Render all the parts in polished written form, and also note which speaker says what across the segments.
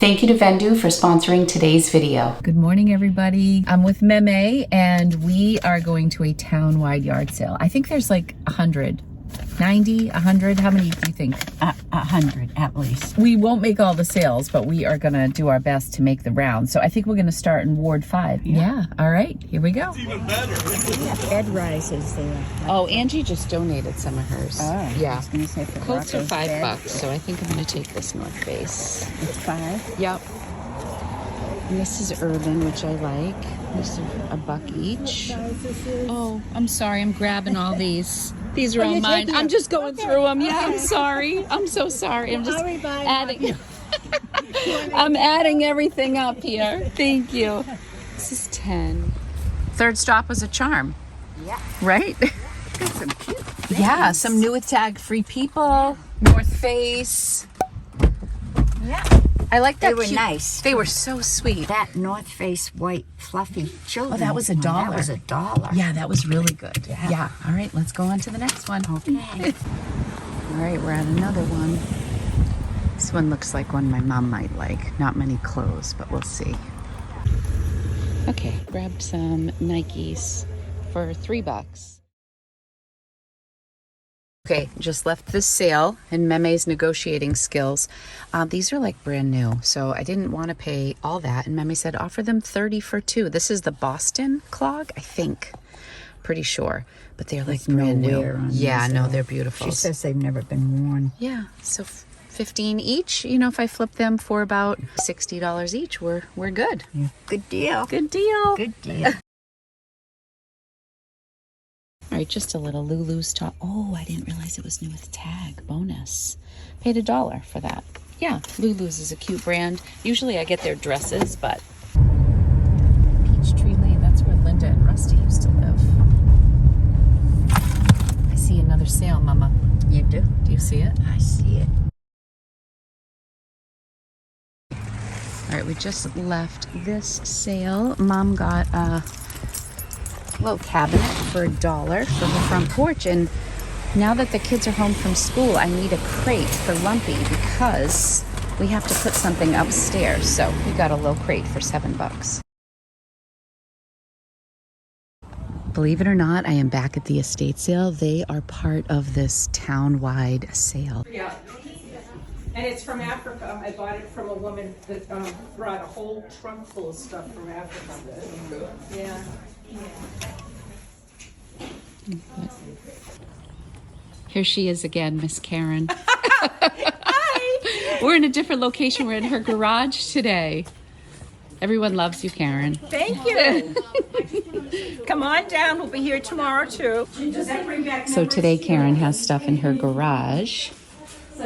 Speaker 1: Thank you to Vendoo for sponsoring today's video.
Speaker 2: Good morning, everybody. I'm with Meme, and we are going to a town-wide yard sale. I think there's like 100. 90, 100, how many do you think?
Speaker 3: 100 at least.
Speaker 2: We won't make all the sales, but we are gonna do our best to make the round. So I think we're gonna start in Ward 5. Yeah, all right, here we go.
Speaker 3: It's even better. Bed rises there.
Speaker 1: Oh, Angie just donated some of hers.
Speaker 3: Oh,
Speaker 1: yeah.
Speaker 3: I was gonna say for
Speaker 1: Coats are
Speaker 3: Rocco's
Speaker 1: $5,
Speaker 3: bed.
Speaker 1: so I think I'm gonna take this North Face.
Speaker 3: It's 5.
Speaker 1: Yep. And this is Urban, which I like. These are $1 each. Oh, I'm sorry, I'm grabbing all these. These are all mine. I'm just going through them. Yeah, I'm sorry. I'm so sorry. I'm just adding. I'm adding everything up here. Thank you. This is 10. Third stop was a charm.
Speaker 3: Yeah.
Speaker 1: Right?
Speaker 3: Got some cute things.
Speaker 1: Yeah, some new with tag-free people. North Face.
Speaker 3: Yeah.
Speaker 1: I like that.
Speaker 3: They were
Speaker 1: cute.
Speaker 3: nice.
Speaker 1: They were so sweet.
Speaker 3: That North Face white fluffy children.
Speaker 1: Oh, that was $1.
Speaker 3: That was $1.
Speaker 1: Yeah, that was really good.
Speaker 3: Yeah.
Speaker 1: All right, let's go on to the next one.
Speaker 3: Okay.
Speaker 1: All right, we're at another one. This one looks like one my mom might like. Not many clothes, but we'll see. Okay, grabbed some Nikes for $3. Okay, just left this sale in Meme's negotiating skills. These are like brand new, so I didn't want to pay all that. And Meme said, offer them 30 for 2. This is the Boston clog, I think. Pretty sure. But they're like brand new. Yeah, no, they're beautiful.
Speaker 3: She says they've never been worn.
Speaker 1: Yeah, so 15 each. You know, if I flip them for about $60 each, we're good.
Speaker 3: Yeah. Good deal.
Speaker 1: Good deal.
Speaker 3: Good deal.
Speaker 1: All right, just a little Lulu's top. Oh, I didn't realize it was new with tag. Bonus. Paid $1 for that. Yeah, Lulu's is a cute brand. Usually I get their dresses, but... Peachtree Lane, that's where Linda and Rusty used to live. I see another sale, Mama.
Speaker 3: You do?
Speaker 1: Do you see it?
Speaker 3: I see it.
Speaker 1: All right, we just left this sale. Mom got a little cabinet for $1 for the front porch, and now that the kids are home from school, I need a crate for Lumpy because we have to put something upstairs. So we got a little crate for $7. Believe it or not, I am back at the estate sale. They are part of this town-wide sale.
Speaker 4: Yeah, and it's from Africa. I bought it from a woman that brought a whole trunk full of stuff from Africa. Yeah.
Speaker 1: Here she is again, Miss Karen. Hi. We're in a different location. We're in her garage today. Everyone loves you, Karen.
Speaker 4: Thank you. Come on down. We'll be here tomorrow too.
Speaker 1: So today Karen has stuff in her garage.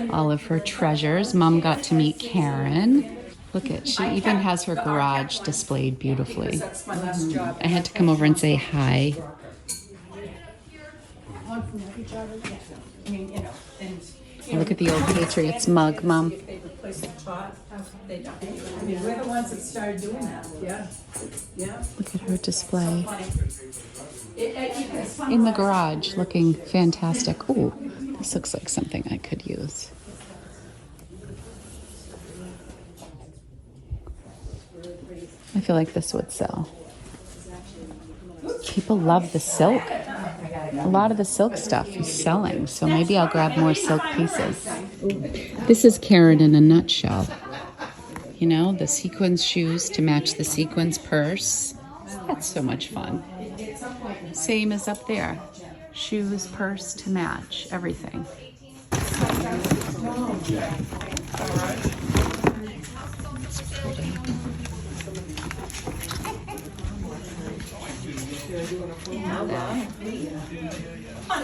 Speaker 1: All of her treasures. Mom got to meet Karen. Look at, she even has her garage displayed beautifully.
Speaker 4: That's my last job.
Speaker 1: I had to come over and say hi.
Speaker 4: I mean, you know, and
Speaker 1: Look at the old Patriots mug, Mom.
Speaker 4: if they replace the pot, they don't. I mean, we're the ones that started doing that. Yeah. Yeah.
Speaker 1: Look at her display. In the garage, looking fantastic. Ooh, this looks like something I could use. I feel like this would sell. People love the silk. A lot of the silk stuff is selling, so maybe I'll grab more silk pieces. This is Karen in a nutshell. You know, the sequins shoes to match the sequins purse. That's so much fun. Same as up there. Shoes, purse to match, everything. It's pretty.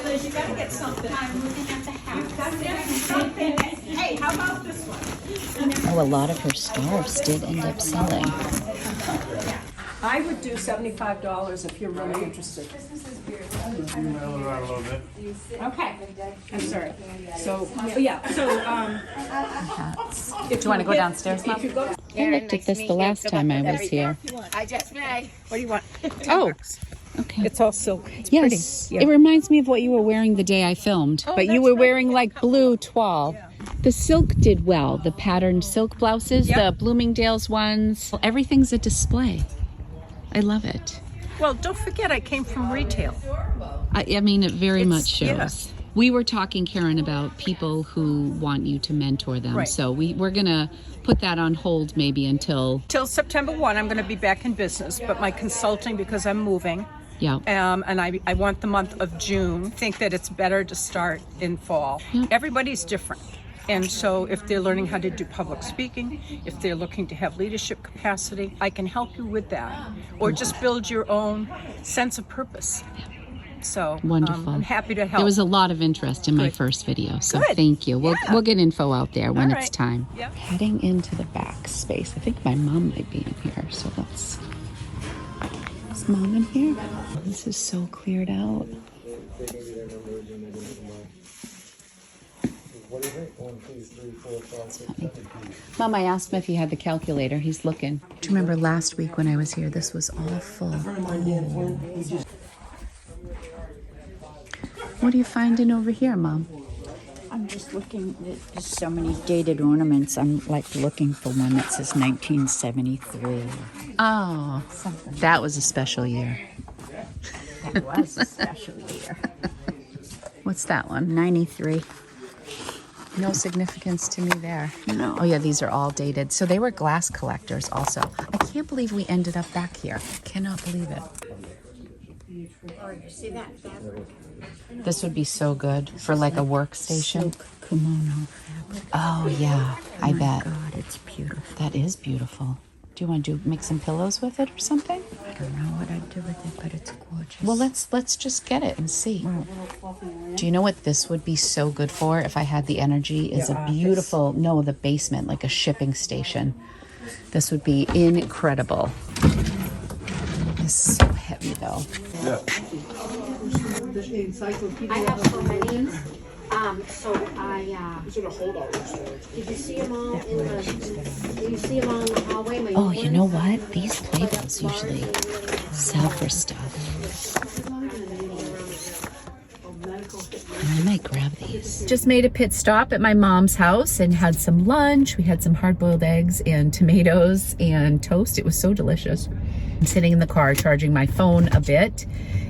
Speaker 4: Liz, you gotta get something. I'm looking at the house. You've got to get something. Hey, how about this one?
Speaker 1: Oh, a lot of her scarves did end up selling.
Speaker 4: I would do $75 if you're really interested. Okay. I'm sorry. So, yeah, so,
Speaker 1: Hats. Do you want to go downstairs, Mom? I looked at this the last time I was here.
Speaker 3: I just may. What do you want?
Speaker 1: Oh, okay.
Speaker 4: it's all silk. It's
Speaker 1: Yes,
Speaker 4: pretty.
Speaker 1: it reminds me of what you were wearing the day I filmed, but you were wearing like blue toile. The silk did well. The patterned silk blouses,
Speaker 4: Yep.
Speaker 1: the Bloomingdale's ones. Everything's a display. I love it.
Speaker 4: Well, don't forget, I came from retail.
Speaker 1: I mean, it very much shows.
Speaker 4: Yeah.
Speaker 1: We were talking, Karen, about people who want you to mentor them.
Speaker 4: Right.
Speaker 1: So we're going to put that on hold maybe until...
Speaker 4: Till September 1, I'm going to be back in business, but my consulting, because I'm moving,
Speaker 1: Yeah.
Speaker 4: and I want the month of June, think that it's better to start in fall.
Speaker 1: Yep.
Speaker 4: Everybody's different. And so if they're learning how to do public speaking, if they're looking to have leadership capacity, I can help you with that. Or just build your own sense of purpose. So
Speaker 1: Wonderful.
Speaker 4: I'm happy to help.
Speaker 1: There was a lot of interest in my
Speaker 4: Good.
Speaker 1: first video, so
Speaker 4: Good.
Speaker 1: thank you. We'll get info out there when
Speaker 4: All
Speaker 1: it's
Speaker 4: right.
Speaker 1: time.
Speaker 4: Yep.
Speaker 1: Heading into the back space. I think my mom might be in here, so let's... Is mom in here? This is so cleared out. Mom, I asked him if he had the calculator. He's looking. Do you remember last week when I was here? This was all full. What are you finding over here, Mom?
Speaker 3: I'm just looking, there's so many dated ornaments. I'm like looking for one that says 1973.
Speaker 1: Oh, that was a special year.
Speaker 3: That was a special year.
Speaker 1: What's that one?
Speaker 3: 93.
Speaker 1: No significance to me there.
Speaker 3: No.
Speaker 1: Oh yeah, these are all dated. So they were glass collectors also. I can't believe we ended up back here. Cannot believe it.
Speaker 3: Oh, you see that fabric?
Speaker 1: This would be so good for like a workstation.
Speaker 3: Silk kimono fabric.
Speaker 1: Oh yeah, I bet.
Speaker 3: God, it's beautiful.
Speaker 1: That is beautiful. Do you want to make some pillows with it or something?
Speaker 3: I don't know what I'd do with it, but it's gorgeous.
Speaker 1: Well, let's just get it and see. Do you know what this would be so good for if I had the energy? Is a beautiful, no, the basement, like a shipping station. This would be incredible. It's so heavy though.
Speaker 5: I have so many. So I, did you see them all in the, did you see them all in the hallway? My
Speaker 1: Oh,
Speaker 5: old
Speaker 1: you
Speaker 5: ones?
Speaker 1: know what? These playbills usually sell for stuff. I might grab these.
Speaker 2: Just made a pit stop at my mom's house and had some lunch. We had some hard-boiled eggs and tomatoes and toast. It was so delicious. I'm sitting in the car charging my phone a bit,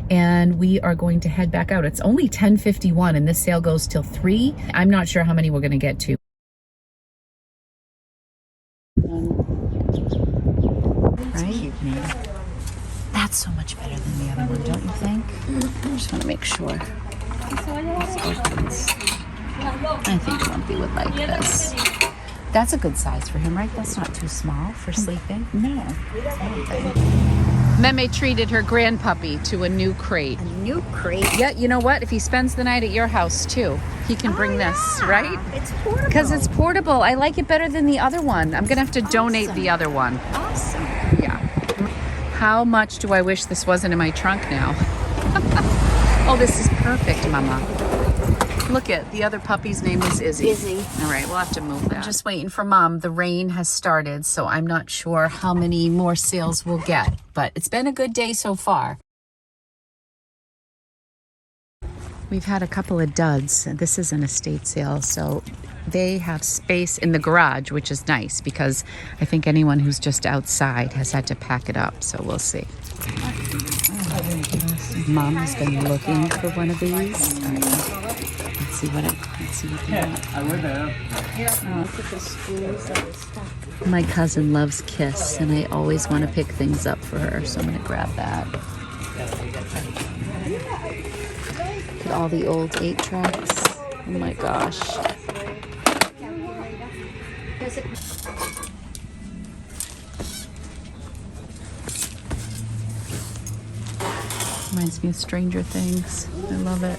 Speaker 2: and we are going to head back out. It's only 10:51 and this sale goes till 3. I'm not sure how many we're going to get to.
Speaker 1: Right? That's so much better than the other one, don't you think? I just want to make sure. I think Lumpy would like this. That's a good size for him, right? That's not too small for sleeping.
Speaker 3: No.
Speaker 1: Meme treated her grandpuppy to a new crate.
Speaker 3: A new crate.
Speaker 1: Yeah, you know what? If he spends the night at your house too, he can bring this, right?
Speaker 3: It's portable.
Speaker 1: Because it's portable. I like it better than the other one. I'm gonna have to donate the other one.
Speaker 3: awesome.
Speaker 1: Yeah. How much do I wish this wasn't in my trunk now? Oh, this is perfect, Mama. Look at the other puppy's name is Izzy.
Speaker 3: Izzy.
Speaker 1: All right, we'll have to move that. I'm just waiting for Mom. The rain has started, so I'm not sure how many more sales we'll get, but it's been a good day so far. We've had a couple of duds. This is an estate sale, so they have space in the garage, which is nice because I think anyone who's just outside has had to pack it up, so we'll see. Mom has been looking for one of these. All right, let's see what they want. My cousin loves Kiss, and I always want to pick things up for her, so I'm going to grab that. Look at all the old 8-tracks. Oh my gosh. Reminds me of Stranger Things. I love it.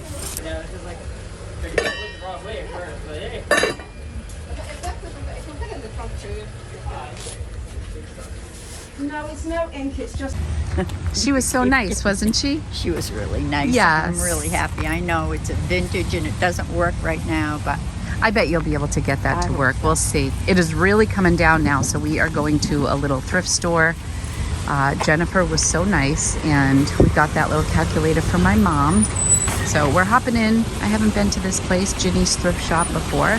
Speaker 4: No, it's no ink, it's just...
Speaker 1: She was so nice, wasn't she?
Speaker 3: She was really nice.
Speaker 1: Yes.
Speaker 3: I'm really happy. I know it's a vintage and it doesn't work right now, but
Speaker 1: I bet you'll be able to get that to work. We'll see. It is really coming down now, so we are going to a little thrift store. Jennifer was so nice, and we got that little calculator for my mom. So we're hopping in. I haven't been to this place, Ginny's Thrift Shop, before.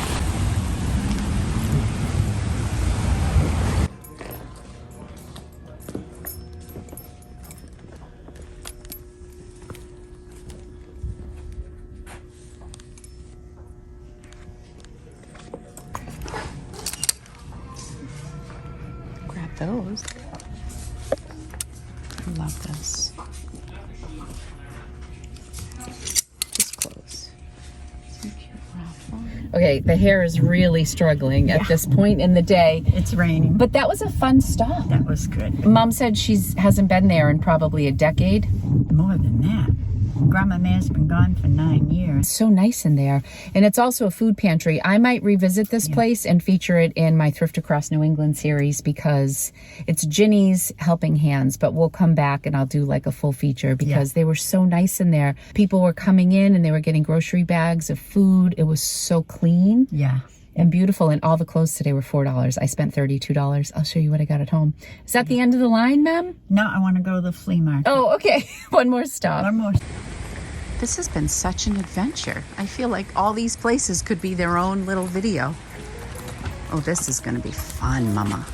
Speaker 1: like those. I love this. Just close. Some cute raffle.
Speaker 2: Okay, the hair is really struggling at this point in the day.
Speaker 3: It's raining.
Speaker 2: But that was a fun stop.
Speaker 3: That was good.
Speaker 2: Mom said hasn't been there in probably a decade.
Speaker 3: More than that. Grandma May's been gone for 9 years.
Speaker 2: It's so nice in there. And it's also a food pantry. I might revisit this place and feature it in my Thrift Across New England series because it's Ginny's helping hands, but we'll come back and I'll do like a full feature because they were so nice in there. People were coming in and they were getting grocery bags of food. It was so clean.
Speaker 3: Yeah.
Speaker 2: And beautiful, and all the clothes today were $4. I spent $32. I'll show you what I got at home. Is that the end of the line, ma'am?
Speaker 3: No, I want to go to the flea market.
Speaker 2: Oh, okay. One more stop.
Speaker 3: One more.
Speaker 1: This has been such an adventure. I feel like all these places could be their own little video. Oh, this is gonna be fun, Mama.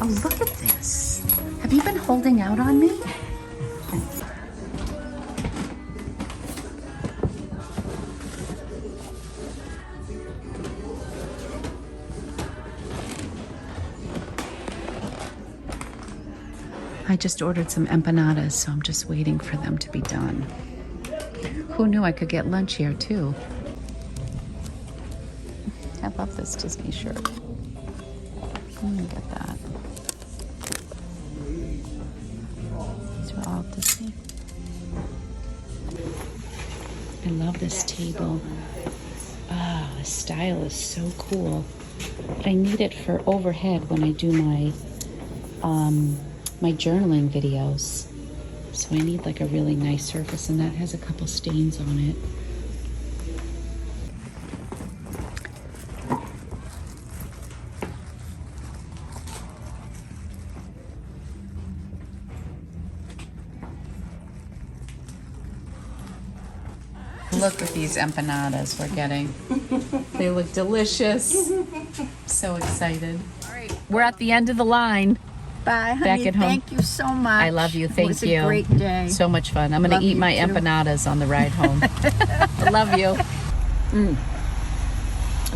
Speaker 1: Oh, look at this. Have you been holding out on me? I just ordered some empanadas, so I'm just waiting for them to be done. Who knew I could get lunch here too? I love this Disney shirt. I'm gonna get that. These are all Disney. I love this table. Ah, the style is so cool. But I need it for overhead when I do my my journaling videos. So I need like a really nice surface, and that has a couple stains on it. Look at these empanadas we're getting. They look delicious. So excited.
Speaker 2: All right, we're at the end of the line.
Speaker 3: Bye, honey.
Speaker 2: Back at home.
Speaker 3: Thank you so much.
Speaker 2: I love you. Thank you.
Speaker 3: It was a great day.
Speaker 2: So much fun. I'm going
Speaker 3: Love
Speaker 2: to eat
Speaker 3: you
Speaker 2: my
Speaker 3: too.
Speaker 2: empanadas on the ride home. I love you.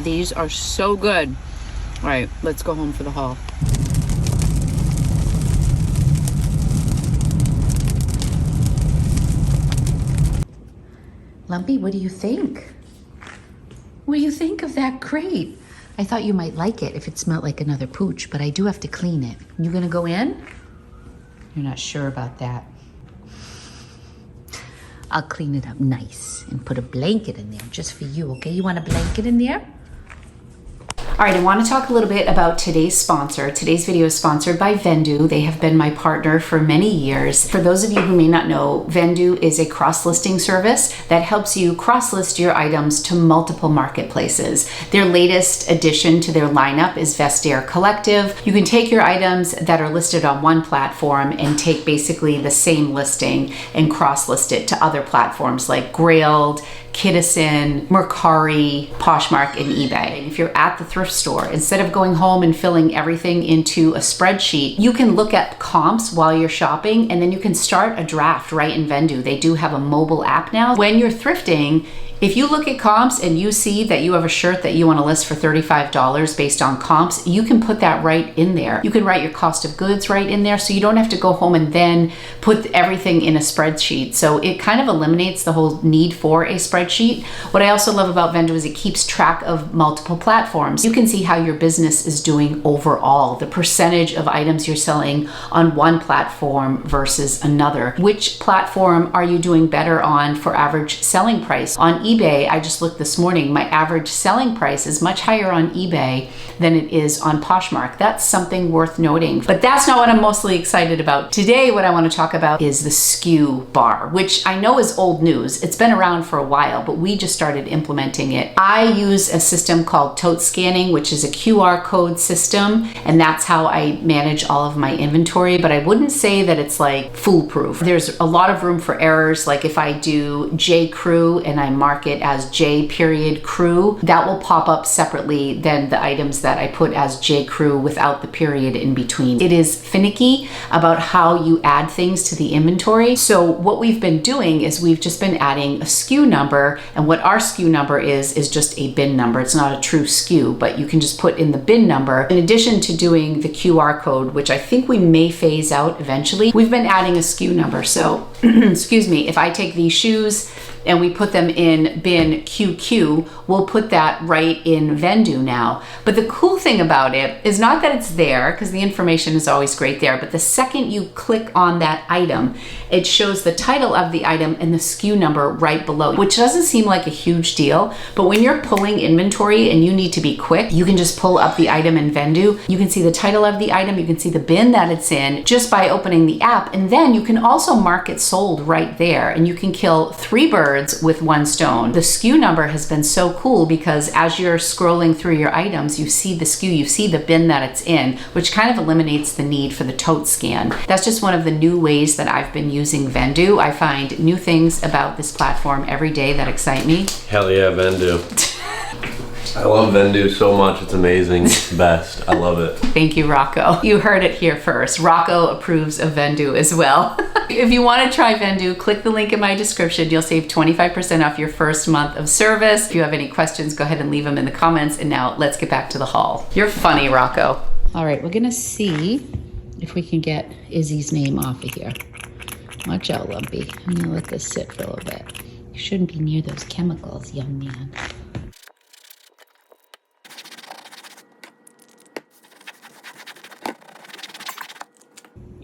Speaker 2: These are so good. All right, let's go home for the haul.
Speaker 1: Lumpy, what do you think? What do you think of that crate? I thought you might like it if it smelled like another pooch, but I do have to clean it. You gonna go in? You're not sure about that. I'll clean it up nice and put a blanket in there just for you, okay? You want a blanket in there? All right, I want to talk a little bit about today's sponsor. Today's video is sponsored by Vendoo. They have been my partner for many years. For those of you who may not know, Vendoo is a cross-listing service that helps you cross-list your items to multiple marketplaces. Their latest addition to their lineup is Vestiaire Collective. You can take your items that are listed on one platform and take basically the same listing and cross-list it to other platforms like Grailed, Kittison, Mercari, Poshmark, and eBay. And if you're at the thrift store, instead of going home and filling everything into a spreadsheet, you can look at comps while you're shopping, and then you can start a draft right in Vendoo. They do have a mobile app now. When you're thrifting, if you look at comps and you see that you have a shirt that you want to list for $35 based on comps, you can put that right in there. You can write your cost of goods right in there, so you don't have to go home and then put everything in a spreadsheet. So it kind of eliminates the whole need for a spreadsheet. What I also love about Vendoo is it keeps track of multiple platforms. You can see how your business is doing overall, the percentage of items you're selling on one platform versus another. Which platform are you doing better on for average selling price? On eBay, I just looked this morning, my average selling price is much higher on eBay than it is on Poshmark. That's something worth noting. But that's not what I'm mostly excited about. Today, what I want to talk about is the SKU bar, which I know is old news. It's been around for a while, but we just started implementing it. I use a system called tote scanning, which is a QR code system, and that's how I manage all of my inventory, but I wouldn't say that it's like foolproof. There's a lot of room for errors, like if I do J. Crew and I mark
Speaker 2: mark it as J period crew, that will pop up separately than the items that I put as J crew without the period in between. It is finicky about how you add things to the inventory. So what we've been doing is we've just been adding a SKU number, and what our SKU number is just a bin number. It's not a true SKU, but you can just put in the bin number. In addition to doing the QR code, which I think we may phase out eventually, we've been adding a SKU number. So, excuse me, if I take these shoes and we put them in bin QQ, we'll put that right in Vendoo now. But the cool thing about it is not that it's there, because the information is always great there, but the second you click on that item, it shows the title of the item and the SKU number right below, which doesn't seem like a huge deal, but when you're pulling inventory and you need to be quick, you can just pull up the item in Vendoo. You can see the title of the item, you can see the bin that it's in just by opening the app, and then you can also mark it sold right there, and you can kill 3 birds with 1 stone. The SKU number has been so cool because as you're scrolling through your items, you see the SKU, you see the bin that it's in, which kind of eliminates the need for the tote scan. That's just one of the new ways that I've been using Vendoo. I find new things about this platform every day that excite me.
Speaker 6: Hell yeah, Vendoo. I love Vendoo so much. It's amazing. It's the best. I love it.
Speaker 2: Thank you, Rocco. You heard it here first. Rocco approves of Vendoo as well. If you want to try Vendoo, click the link in my description. You'll save 25% off your first month of service. If you have any questions, go ahead and leave them in the comments. And now let's get back to the haul. You're funny, Rocco.
Speaker 1: All right, we're gonna see if we can get Izzy's name off of here. Watch out, Lumpy. I'm gonna let this sit for a little bit. You shouldn't be near those chemicals, young man.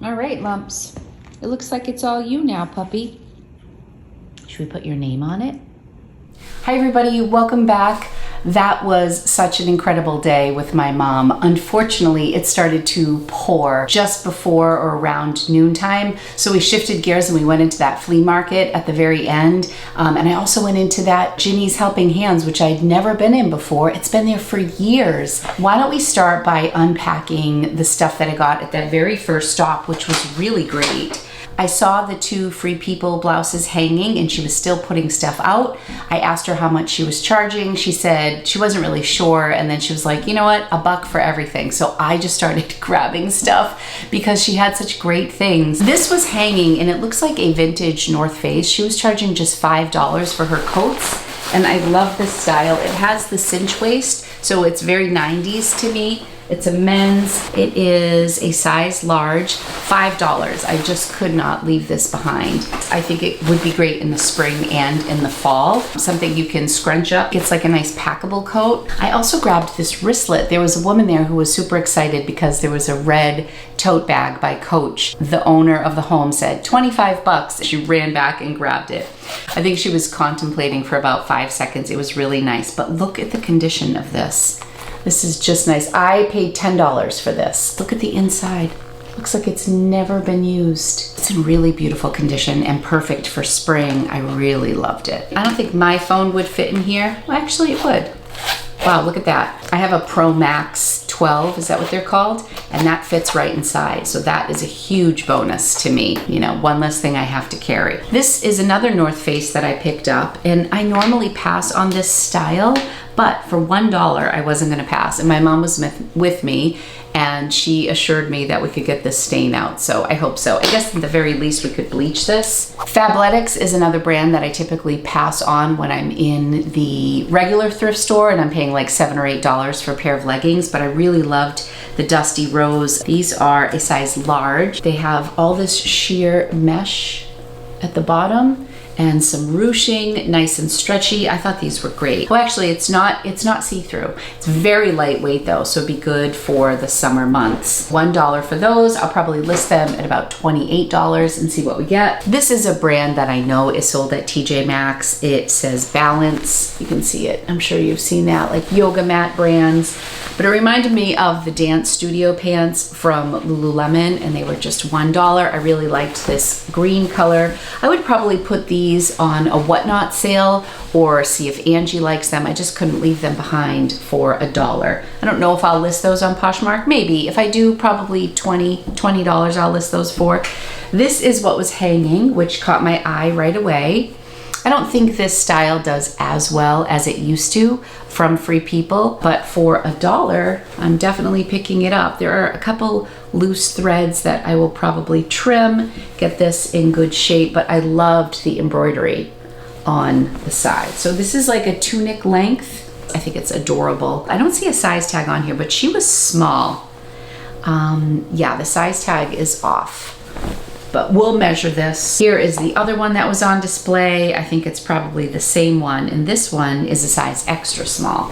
Speaker 1: All right, Lumps. It looks like it's all you now, puppy. Should we put your name on it?
Speaker 2: Hi everybody, welcome back. That was such an incredible day with my mom. Unfortunately, it started to pour just before or around noontime. So we shifted gears and we went into that flea market at the very end. And I also went into that Ginny's Helping Hands, which I'd never been in before. It's been there for years. Why don't we start by unpacking the stuff that I got at that very first stop, which was really great. I saw the 2 Free People blouses hanging and she was still putting stuff out. I asked her how much she was charging. She said she wasn't really sure, and then she was like, you know what, $1 for everything. So I just started grabbing stuff because she had such great things. This was hanging and it looks like a vintage North Face. She was charging just $5 for her coats, and I love this style. It has the cinch waist, so it's very 90s to me. It's a men's, it is a size large, $5. I just could not leave this behind. I think it would be great in the spring and in the fall. Something you can scrunch up. It's like a nice packable coat. I also grabbed this wristlet. There was a woman there who was super excited because there was a red tote bag by Coach. The owner of the home said 25 bucks. She ran back and grabbed it. I think she was contemplating for about 5 seconds. It was really nice, but look at the condition of this. This is just nice. I paid $10 for this. Look at the inside. Looks like it's never been used. It's in really beautiful condition and perfect for spring. I really loved it. I don't think my phone would fit in here. Well, actually it would. Wow, look at that. I have a Pro Max 12, is that what they're called? And that fits right inside. So that is a huge bonus to me. You know, one less thing I have to carry. This is another North Face that I picked up, and I normally pass on this style, but for $1 I wasn't gonna pass. And my mom was with me, and she assured me that we could get this stain out, so I hope so. I guess at the very least we could bleach this. Fabletics is another brand that I typically pass on when I'm in the regular thrift store and I'm paying like $7 or $8 for a pair of leggings, but I really loved the Dusty Rose. These are a size large. They have all this sheer mesh at the bottom and some ruching, nice and stretchy. I thought these were great. Well, actually, it's not see-through. It's very lightweight though, so it'd be good for the summer months. $1 for those. I'll probably list them at about $28 and see what we get. This is a brand that I know is sold at TJ Maxx. It says Balance. You can see it. I'm sure you've seen that, like yoga mat brands. But it reminded me of the dance studio pants from Lululemon, and they were just $1. I really liked this green color. I would probably put these on a Whatnot sale or see if Angie likes them. I just couldn't leave them behind for $1. I don't know if I'll list those on Poshmark. Maybe. If I do, probably $20 I'll list those for. This is what was hanging, which caught my eye right away. I don't think this style does as well as it used to from Free People, but for $1, I'm definitely picking it up. There are a couple loose threads that I will probably trim, get this in good shape, but I loved the embroidery on the side. So this is like a tunic length. I think it's adorable. I don't see a size tag on here, but she was small. Yeah, the size tag is off, but we'll measure this. Here is the other one that was on display. I think it's probably the same one, and this one is a size extra small.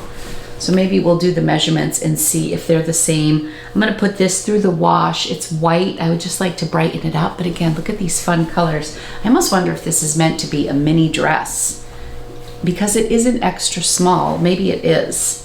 Speaker 2: So maybe we'll do the measurements and see if they're the same. I'm gonna put this through the wash. It's white. I would just like to brighten it up, but again, look at these fun colors. I almost wonder if this is meant to be a mini dress because it isn't extra small. Maybe it is.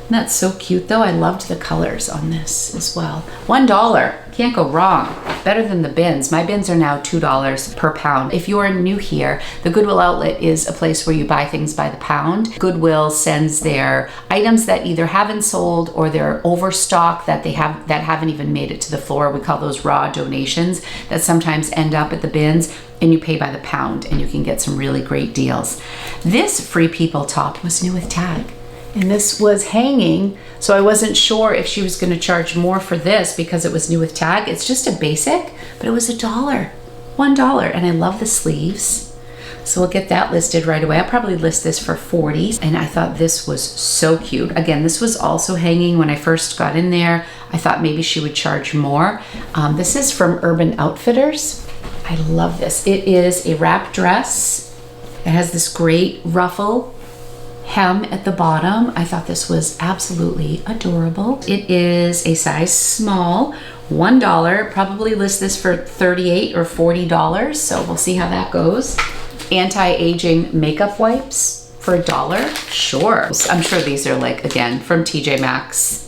Speaker 2: And that's so cute though. I loved the colors on this as well. $1, can't go wrong. Better than the bins. My bins are now $2 per pound. If you are new here, the Goodwill outlet is a place where you buy things by the pound. Goodwill sends their items that either haven't sold or they're overstock that haven't even made it to the floor. We call those raw donations that sometimes end up at the bins, and you pay by the pound and you can get some really great deals. This Free People top was new with tag. And this was hanging, so I wasn't sure if she was gonna charge more for this because it was new with tag. It's just a basic, but it was $1, and I love the sleeves. So we'll get that listed right away. I'll probably list this for $40, and I thought this was so cute. Again, this was also hanging when I first got in there. I thought maybe she would charge more. This is from Urban Outfitters. I love this. It is a wrap dress. It has this great ruffle hem at the bottom. I thought this was absolutely adorable. It is a size small, $1. Probably list this for $38 or $40, so we'll see how that goes. Anti-aging makeup wipes for $1, sure. I'm sure these are like, again, from TJ Maxx.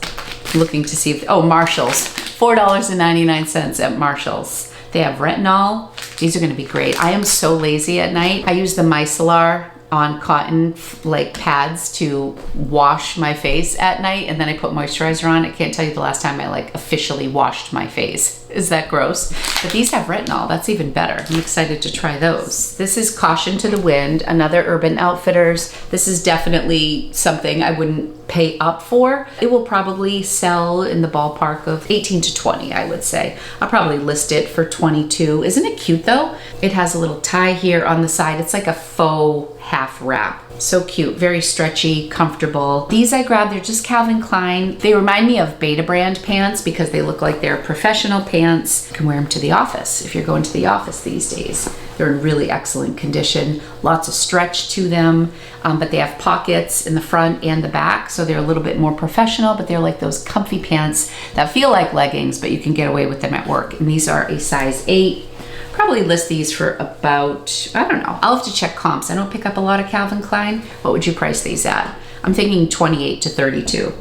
Speaker 2: Looking to see if, oh, Marshall's, $4.99 at Marshall's. They have retinol. These are gonna be great. I am so lazy at night. I use the micellar on cotton like pads to wash my face at night, and then I put moisturizer on. I can't tell you the last time I like officially washed my face. Is that gross? But these have retinol. That's even better. I'm excited to try those. This is Caution to the Wind, another Urban Outfitters. This is definitely something I wouldn't pay up for. It will probably sell in the ballpark of 18 to 20, I would say. I'll probably list it for 22. Isn't it cute though? It has a little tie here on the side. It's like a faux half wrap. So cute, very stretchy, comfortable. These I grabbed, they're just Calvin Klein. They remind me of Beta brand pants because they look like they're professional pants. You can wear them to the office if you're going to the office these days. They're in really excellent condition. Lots of stretch to them, but they have pockets in the front and the back, so they're a little bit more professional, but they're like those comfy pants that feel like leggings, but you can get away with them at work. And these are a size 8. Probably list these for about, I don't know. I'll have to check comps. I don't pick up a lot of Calvin Klein. What would you price these at? I'm thinking 28 to 32.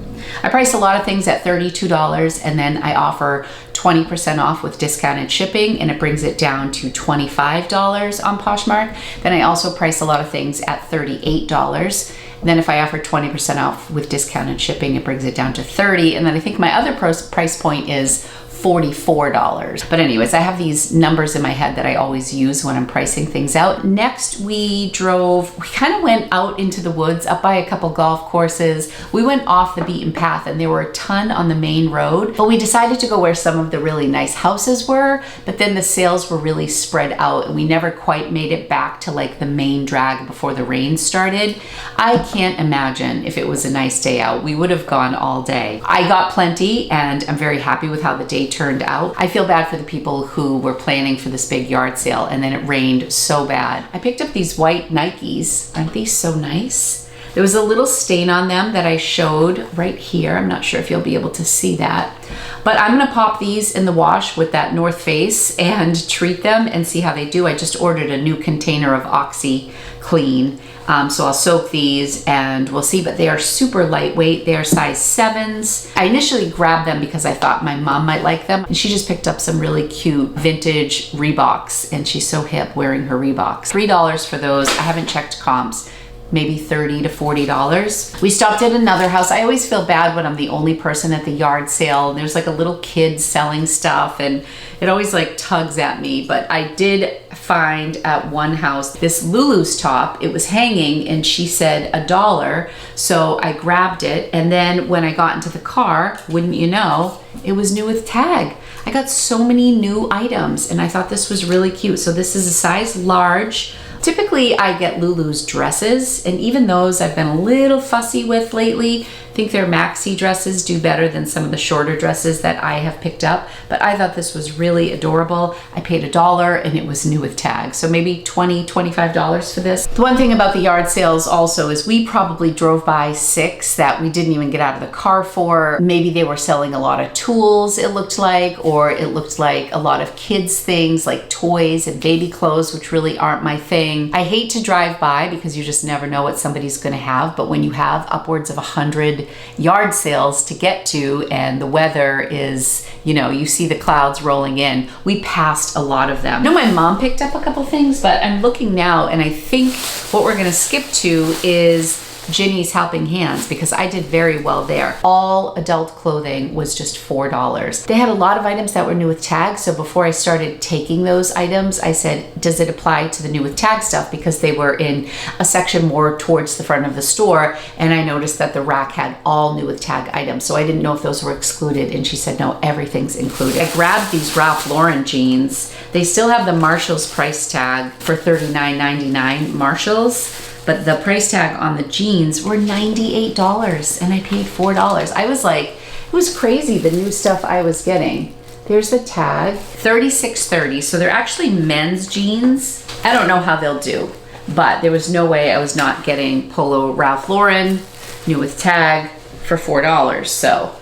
Speaker 2: I price a lot of things at $32, and then I offer 20% off with discounted shipping, and it brings it down to $25 on Poshmark. Then I also price a lot of things at $38. And then if I offer 20% off with discounted shipping, it brings it down to $30. And then I think my other price point is $44. But anyways, I have these numbers in my head that I always use when I'm pricing things out. Next, we kind of went out into the woods, up by a couple golf courses. We went off the beaten path, and there were a ton on the main road, but we decided to go where some of the really nice houses were, but then the sales were really spread out, and we never quite made it back to like the main drag before the rain started. I can't imagine if it was a nice day out. We would have gone all day. I got plenty, and I'm very happy with how the day turned out. I feel bad for the people who were planning for this big yard sale and then it rained so bad. I picked up these white Nikes. Aren't these so nice? There was a little stain on them that I showed right here. I'm not sure if you'll be able to see that, but I'm gonna pop these in the wash with that North Face and treat them and see how they do. I just ordered a new container of Oxy Clean. So I'll soak these and we'll see, but they are super lightweight. They are size 7s. I initially grabbed them because I thought my mom might like them, and she just picked up some really cute vintage Reeboks, and she's so hip wearing her Reeboks. $3 for those. I haven't checked comps. maybe $30 to $40. We stopped at another house. I always feel bad when I'm the only person at the yard sale and there's like a little kid selling stuff, and it always like tugs at me. But I did find at one house this Lulu's top. It was hanging and she said $1, so I grabbed it, and then when I got into the car, wouldn't you know, it was new with tag. I got so many new items and I thought this was really cute. So this is a size large. Typically I get Lulu's dresses, and even those I've been a little fussy with lately. I think their maxi dresses do better than some of the shorter dresses that I have picked up, but I thought this was really adorable. I paid $1 and it was new with tag. So maybe $20, $25 for this. The one thing about the yard sales also is we probably drove by 6 that we didn't even get out of the car for. Maybe they were selling a lot of tools, it looked like, or it looked like a lot of kids things like toys and baby clothes, which really aren't my thing. I hate to drive by because you just never know what somebody's gonna have, but when you have upwards of 100 yard sales to get to and the weather is, you know, you see the clouds rolling in, we passed a lot of them. I know my mom picked up a couple things, but I'm looking now and I think what we're gonna skip to is Ginny's Helping Hands, because I did very well there. All adult clothing was just $4. They had a lot of items that were new with tag, so before I started taking those items, I said, does it apply to the new with tag stuff? Because they were in a section more towards the front of the store, and I noticed that the rack had all new with tag items, so I didn't know if those were excluded, and she said, no, everything's included. I grabbed these Ralph Lauren jeans. They still have the Marshalls price tag for $39.99 Marshalls, but the price tag on the jeans were $98 and I paid $4. I was like, it was crazy the new stuff I was getting. There's the tag, $36.30. So they're actually men's jeans. I don't know how they'll do, but there was no way I was not getting Polo Ralph Lauren, new with tag, for $4. So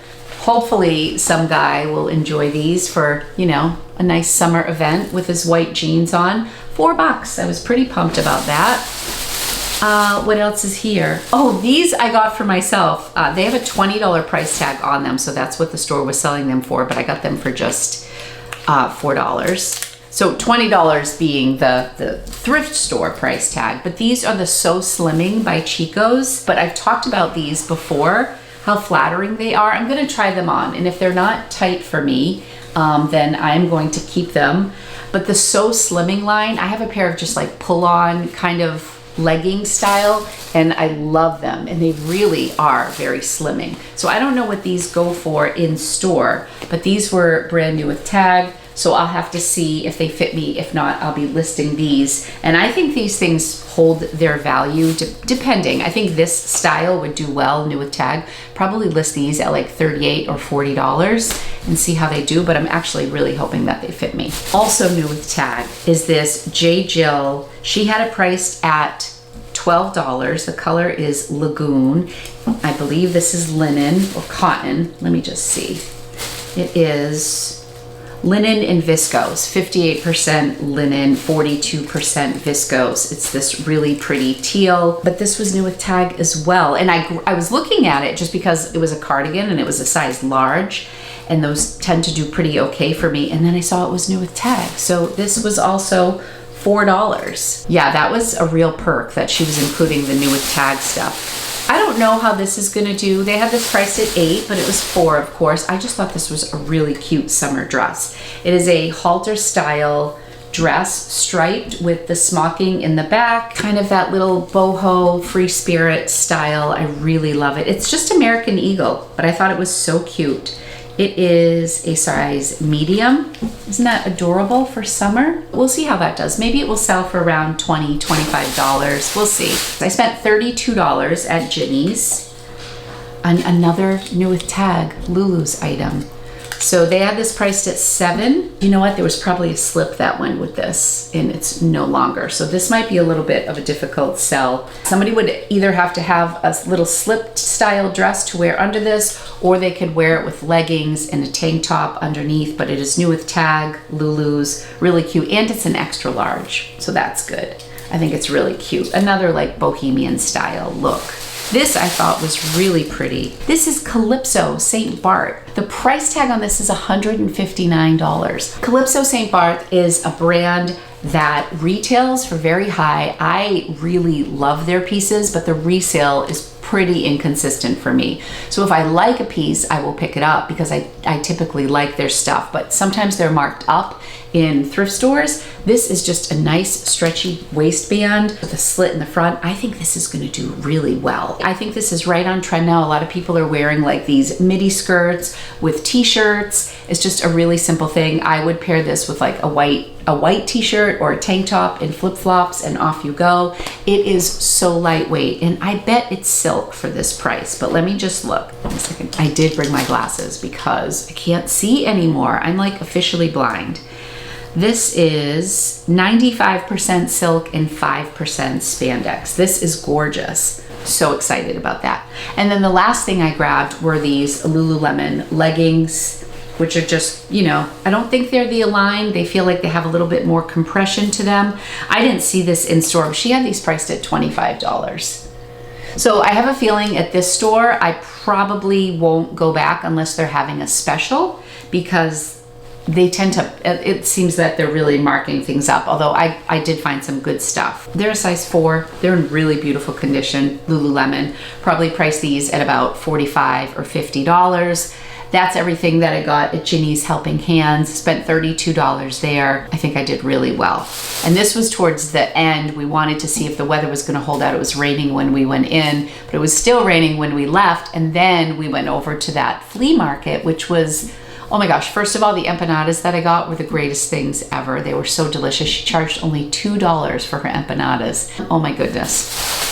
Speaker 2: hopefully some guy will enjoy these for, you know, a nice summer event with his white jeans on. $4. I was pretty pumped about that. What else is here? Oh, these I got for myself. They have a $20 price tag on them, so that's what the store was selling them for, but I got them for just $4. So $20 being the thrift store price tag, but these are the So Slimming by Chico's, but I've talked about these before, how flattering they are. I'm gonna try them on, and if they're not tight for me, then I'm going to keep them. But the So Slimming line, I have a pair of just like pull-on kind of legging style, and I love them, and they really are very slimming. So I don't know what these go for in store, but these were brand new with tag, so I'll have to see if they fit me. If not, I'll be listing these, and I think these things hold their value depending. I think this style would do well new with tag. Probably list these at like $38 or $40 and see how they do, but I'm actually really hoping that they fit me. Also new with tag is this J. Jill. She had it priced at $12. The color is Lagoon. I believe this is linen or cotton. Let me just see. It is linen and viscose, 58% linen, 42% viscose. It's this really pretty teal, but this was new with tag as well. And I was looking at it just because it was a cardigan and it was a size large, and those tend to do pretty okay for me. And then I saw it was new with tag. So this was also $4. Yeah, that was a real perk that she was including the new with tag stuff. I don't know how this is gonna do. They had this priced at $8, but it was $4, of course. I just thought this was a really cute summer dress. It is a halter style dress, striped with the smocking in the back, kind of that little boho free spirit style. I really love it. It's just American Eagle, but I thought it was so cute. It is a size medium. Isn't that adorable for summer? We'll see how that does. Maybe it will sell for around $20, $25. We'll see. I spent $32 at Ginny's on another new with tag Lulu's item. So they had this priced at $7. You know what? There was probably a slip that went with this and it's no longer. So this might be a little bit of a difficult sell. Somebody would either have to have a little slipped style dress to wear under this, or they could wear it with leggings and a tank top underneath, but it is new with tag, Lulu's, really cute, and it's an extra large. So that's good. I think it's really cute. Another like bohemian style look. This I thought was really pretty. This is Calypso St. Bart. The price tag on this is $159. Calypso St. Bart is a brand that retails for very high. I really love their pieces, but the resale is pretty inconsistent for me. So if I like a piece, I will pick it up because I typically like their stuff, but sometimes they're marked up in thrift stores. This is just a nice stretchy waistband with a slit in the front. I think this is going to do really well. I think this is right on trend now. A lot of people are wearing like these midi skirts with t-shirts. It's just a really simple thing. I would pair this with like a white t-shirt or a tank top and flip-flops and off you go. It is so lightweight and I bet it's silk for this price, but let me just look. One second. I did bring my glasses because I can't see anymore. I'm like officially blind. This is 95% silk and 5% spandex. This is gorgeous. So excited about that. And then the last thing I grabbed were these Lululemon leggings, which are just, you know, I don't think they're the Align. They feel like they have a little bit more compression to them. I didn't see this in store, but she had these priced at $25. So I have a feeling at this store, I probably won't go back unless they're having a special, because they tend to, it seems that they're really marking things up, although I did find some good stuff. They're a size 4. They're in really beautiful condition, Lululemon. Probably priced these at about $45 or $50. That's everything that I got at Ginny's Helping Hands. Spent $32 there. I think I did really well. And this was towards the end. We wanted to see if the weather was going to hold out. It was raining when we went in, but it was still raining when we left. And then we went over to that flea market, which was, oh my gosh, first of all, the empanadas that I got were the greatest things ever. They were so delicious. She charged only $2 for her empanadas. Oh my goodness.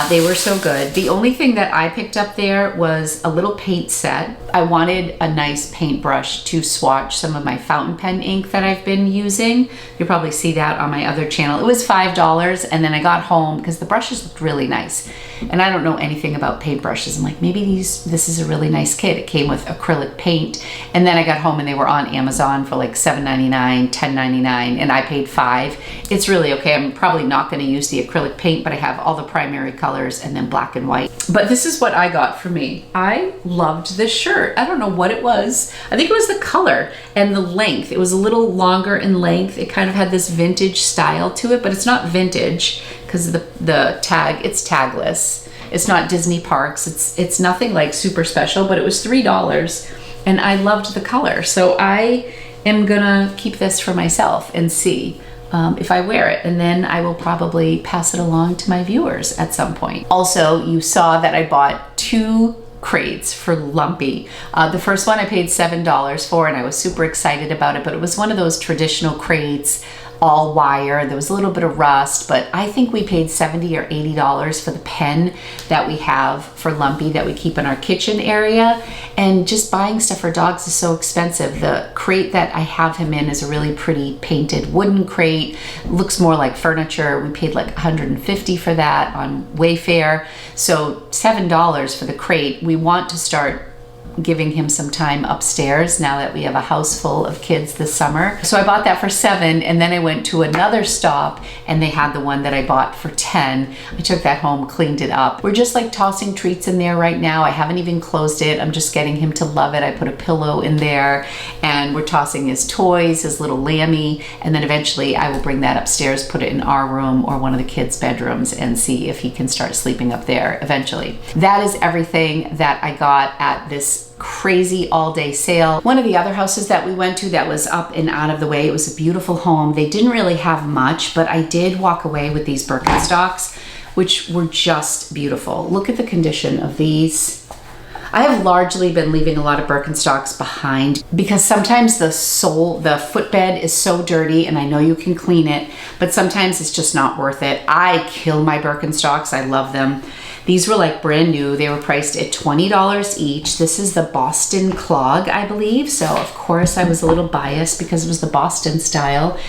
Speaker 2: They were so good. The only thing that I picked up there was a little paint set. I wanted a nice paintbrush to swatch some of my fountain pen ink that I've been using. You'll probably see that on my other channel. It was $5, and then I got home because the brushes looked really nice. And I don't know anything about paintbrushes. I'm like, maybe this is a really nice kit. It came with acrylic paint. And then I got home and they were on Amazon for like $7.99, $10.99, and I paid $5. It's really okay. I'm probably not going to use the acrylic paint, but I have all the primary colors and then black and white. But this is what I got for me. I loved this shirt. I don't know what it was. I think it was the color and the length. It was a little longer in length. It kind of had this vintage style to it, but it's not vintage because the tag, it's tagless. It's not Disney Parks. It's nothing like super special, but it was $3 and I loved the color. So I am gonna keep this for myself and see if I wear it, and then I will probably pass it along to my viewers at some point. Also, you saw that I bought 2 crates for Lumpy. The first one I paid $7 for, and I was super excited about it, but it was one of those traditional crates, all wire. There was a little bit of rust, but I think we paid $70 or $80 for the pen that we have for Lumpy that we keep in our kitchen area. And just buying stuff for dogs is so expensive. The crate that I have him in is a really pretty painted wooden crate. Looks more like furniture. We paid like $150 for that on Wayfair. So $7 for the crate. We want to start giving him some time upstairs now that we have a house full of kids this summer. So I bought that for $7, and then I went to another stop and they had the one that I bought for $10. I took that home, cleaned it up. We're just like tossing treats in there right now. I haven't even closed it. I'm just getting him to love it. I put a pillow in there and we're tossing his toys, his little Lammy, and then eventually I will bring that upstairs, put it in our room or one of the kids' bedrooms and see if he can start sleeping up there eventually. That is everything that I got at this crazy all-day sale. One of the other houses that we went to that was up and out of the way, it was a beautiful home. They didn't really have much, but I did walk away with these Birkenstocks, which were just beautiful. Look at the condition of these. I have largely been leaving a lot of Birkenstocks behind because sometimes the footbed is so dirty, and I know you can clean it, but sometimes it's just not worth it. I kill my Birkenstocks. I love them. These were like brand new. They were priced at $20 each. This is the Boston clog, I believe. So of course I was a little biased because it was the Boston style.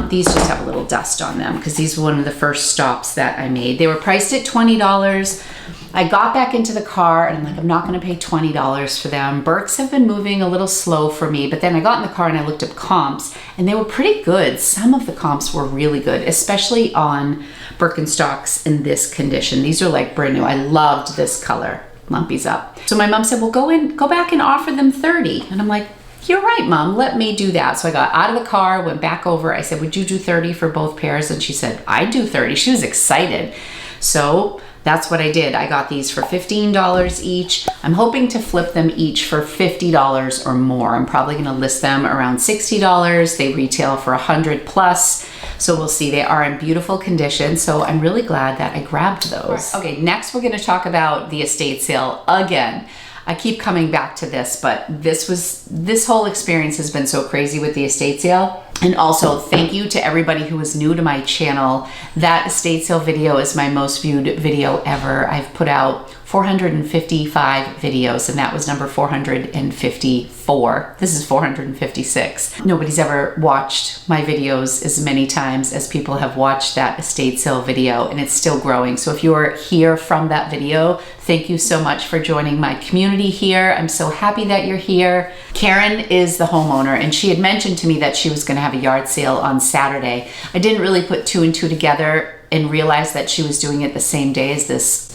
Speaker 2: These just have a little dust on them because these were one of the first stops that I made. They were priced at $20. I got back into the car and I'm like, I'm not gonna pay $20 for them. Birks have been moving a little slow for me, but then I got in the car and I looked up comps and they were pretty good. Some of the comps were really good, especially on Birkenstocks in this condition. These are like brand new. I loved this color, Lumpy's up. So my mom said, well, go back and offer them 30. And I'm like, you're right, Mom, let me do that. So I got out of the car, went back over. I said, would you do 30 for both pairs? And she said, I'd do 30. She was excited. So that's what I did. I got these for $15 each. I'm hoping to flip them each for $50 or more. I'm probably gonna list them around $60. They retail for $100 plus. So we'll see. They are in beautiful condition. So I'm really glad that I grabbed those. Okay, next we're gonna talk about the estate sale again. I keep coming back to this, but this whole experience has been so crazy with the estate sale. And also thank you to everybody who is new to my channel. That estate sale video is my most viewed video ever. I've put out 455 videos and that was number 454. This is 456. Nobody's ever watched my videos as many times as people have watched that estate sale video, and it's still growing. So if you are here from that video, thank you so much for joining my community here. I'm so happy that you're here. Karen is the homeowner and she had mentioned to me that she was gonna have a yard sale on Saturday. I didn't really put two and two together and realize that she was doing it the same day as this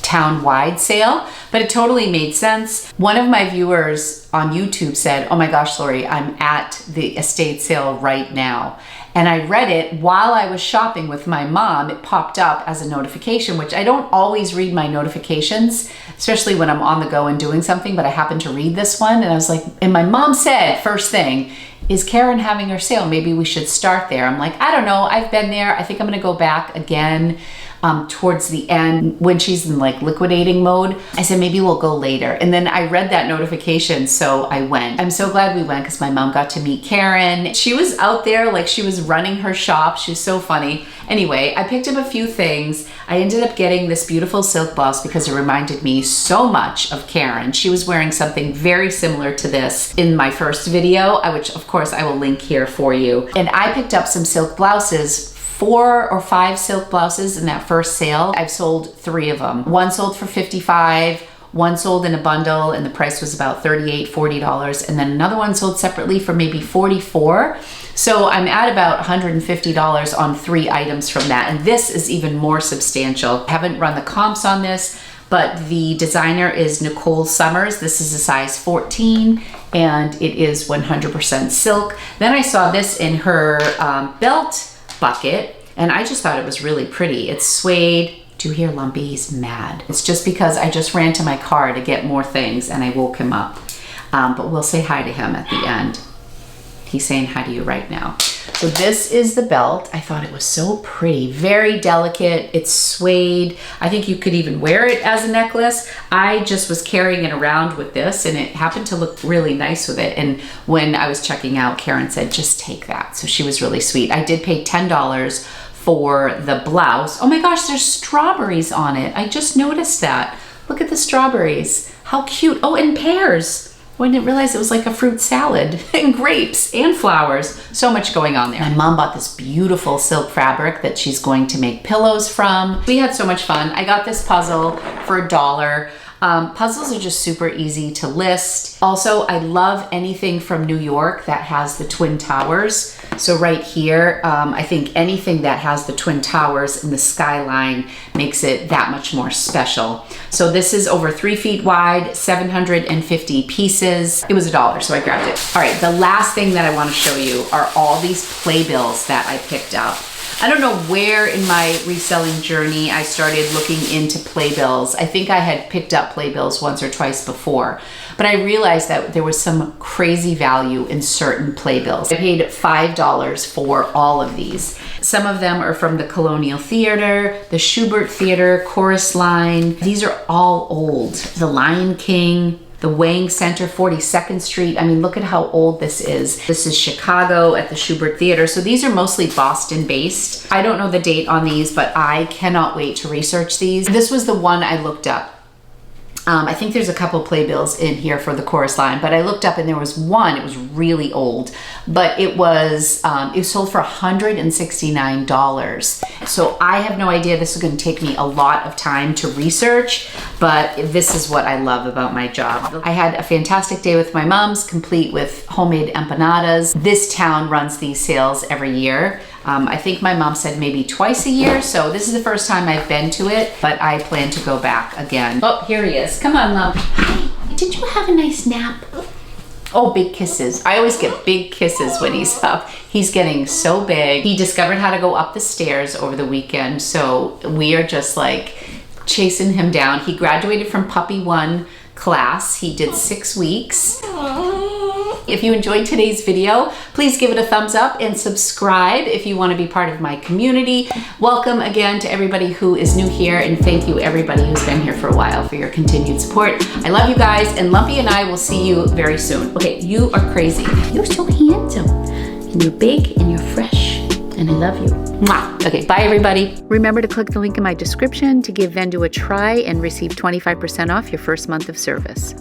Speaker 2: town-wide sale, but it totally made sense. One of my viewers on YouTube said, oh my gosh, Lori, I'm at the estate sale right now. And I read it while I was shopping with my mom. It popped up as a notification, which I don't always read my notifications, especially when I'm on the go and doing something, but I happened to read this one and I was like, and my mom said, first thing, is Karen having her sale? Maybe we should start there. I'm like, I don't know, I've been there. I think I'm gonna go back again towards the end when she's in like liquidating mode. I said, maybe we'll go later. And then I read that notification, so I went. I'm so glad we went because my mom got to meet Karen. She was out there like she was running her shop. She was so funny. Anyway, I picked up a few things. I ended up getting this beautiful silk blouse because it reminded me so much of Karen. She was wearing something very similar to this in my first video, which of course I will link here for you. And I picked up some silk blouses, 4 or 5 silk blouses in that first sale. I've sold 3 of them. One sold for $55, one sold in a bundle and the price was about $38, $40. And then another one sold separately for maybe $44. So I'm at about $150 on 3 items from that. And this is even more substantial. I haven't run the comps on this, but the designer is Nicole Summers. This is a size 14 and it is 100% silk. Then I saw this in her belt bucket and I just thought it was really pretty. It's suede. Do you hear Lumpy? He's mad. It's just because I just ran to my car to get more things and I woke him up. But we'll say hi to him at the end. He's saying hi to you right now. So this is the belt. I thought it was so pretty, very delicate. It's suede. I think you could even wear it as a necklace. I just was carrying it around with this and it happened to look really nice with it. And when I was checking out, Karen said, just take that. So she was really sweet. I did pay $10 for the blouse. Oh my gosh, there's strawberries on it. I just noticed that. Look at the strawberries. How cute. Oh, and pears. I didn't realize it was like a fruit salad and grapes and flowers. So much going on there. My mom bought this beautiful silk fabric that she's going to make pillows from. We had so much fun. I got this puzzle for $1. Puzzles are just super easy to list. Also, I love anything from New York that has the Twin Towers. So right here, I think anything that has the Twin Towers and the skyline makes it that much more special. So this is over 3 feet wide, 750 pieces. It was $1, so I grabbed it. All right, the last thing that I want to show you are all these playbills that I picked up. I don't know where in my reselling journey I started looking into playbills. I think I had picked up playbills once or twice before, but I realized that there was some crazy value in certain playbills. I paid $5 for all of these. Some of them are from the Colonial Theater, the Schubert Theater, Chorus Line. These are all old. The Lion King, the Wang Center, 42nd Street. I mean, look at how old this is. This is Chicago at the Schubert Theater. So these are mostly Boston based. I don't know the date on these, but I cannot wait to research these. This was the one I looked up. I think there's a couple playbills in here for the chorus line, but I looked up and there was one. It was really old, but it was sold for $169. So I have no idea. This is going to take me a lot of time to research, but this is what I love about my job. I had a fantastic day with my mom's, complete with homemade empanadas. This town runs these sales every year. I think my mom said maybe twice a year, so this is the first time I've been to it, but I plan to go back again. Oh, here he is. Come on, love. Hi. Did you have a nice nap? Oh, big kisses. I always get big kisses when he's up. He's getting so big. He discovered how to go up the stairs over the weekend, so we are just like chasing him down. He graduated from Puppy 1 class. He did 6 weeks. If you enjoyed today's video, please give it a thumbs up and subscribe if you want to be part of my community. Welcome again to everybody who is new here, and thank you everybody who's been here for a while for your continued support. I love you guys, and Lumpy and I will see you very soon. Okay, you are crazy. You're so handsome, and you're big, and you're fresh, and I love you. Mwah. Okay, bye everybody. Remember to click the link in my description to give Vendoo a try and receive 25% off your first month of service.